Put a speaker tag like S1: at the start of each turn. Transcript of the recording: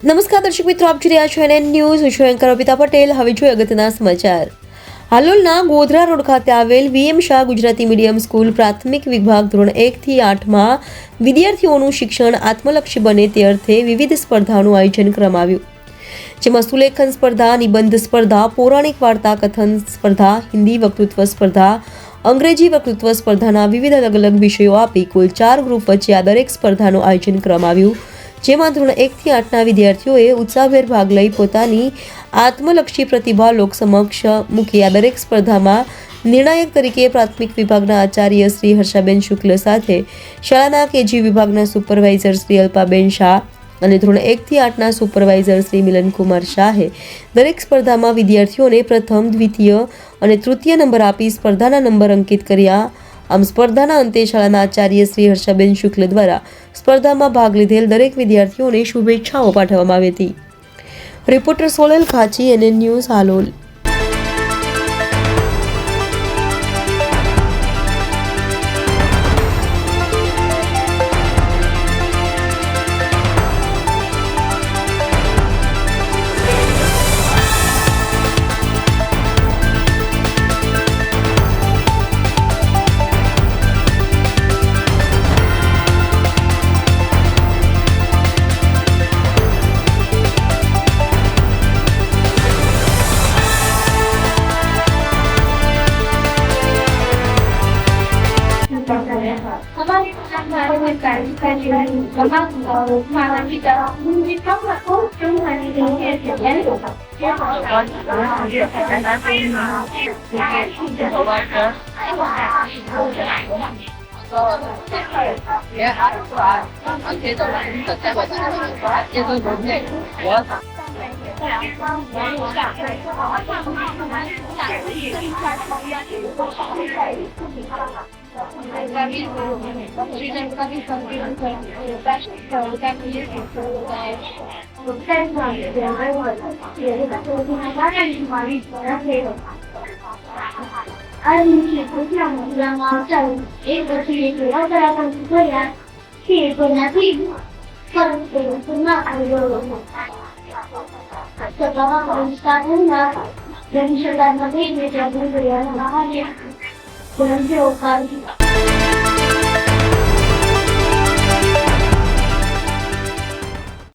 S1: નમસ્કાર દર્શક મિત્રો, આપ જોઈ રહ્યા છો NN ન્યૂઝ. હું છું એન્કર અર્પિતા પટેલ. હવે જોઈએ અગત્યના સમાચાર. હાલોલના ગોધરા રોડ ખાતે આવેલ VM Shah Gujarati medium school પ્રાથમિક વિભાગ ધોરણ 1 થી 8 માં વિદ્યાર્થીઓનું શિક્ષણ આત્મલક્ષી બને તે અર્થે વિવિધ સ્પર્ધાઓનું આયોજન કરવામાં આવ્યું, જેમાં સુલેખન સ્પર્ધા, નિબંધ સ્પર્ધા, પૌરાણિક વાર્તા કથન સ્પર્ધા, હિન્દી વક્તૃત્વ સ્પર્ધા, અંગ્રેજી વક્તૃત્વ સ્પર્ધાના વિવિધ અલગ અલગ વિષયો આપી કુલ 4 ગ્રુપ વચ્ચે આ દરેક સ્પર્ધાનું આયોજન કરવામાં આવ્યું, જેમાં ધોરણ 1 થી 8ના વિદ્યાર્થીઓએ ઉત્સાહભેર ભાગ લઈ પોતાની આત્મલક્ષી પ્રતિભા લોક સમક્ષ મૂકી. આ દરેક સ્પર્ધામાં નિર્ણાયક તરીકે પ્રાથમિક વિભાગના આચાર્ય શ્રી હર્ષાબેન શુક્લ સાથે શાળાના KG વિભાગના સુપરવાઇઝર શ્રી અલ્પાબેન શાહ અને ધોરણ 1 થી 8ના સુપરવાઇઝર શ્રી મિલનકુમાર શાહે દરેક સ્પર્ધામાં વિદ્યાર્થીઓને પ્રથમ, દ્વિતીય અને તૃતીય નંબર આપી સ્પર્ધાના નંબર અંકિત કર્યા. આમ સ્પર્ધાના અંતે શાળાના આચાર્ય શ્રી હર્ષાબેન શુક્લ દ્વારા સ્પર્ધામાં ભાગ લીધેલ દરેક વિદ્યાર્થીઓને શુભેચ્છાઓ પાઠવવામાં આવી હતી. Reporter Sonal Khachi, NN news, Halol.
S2: हमारे माता पिता मुझे कम रखो क्यों करने के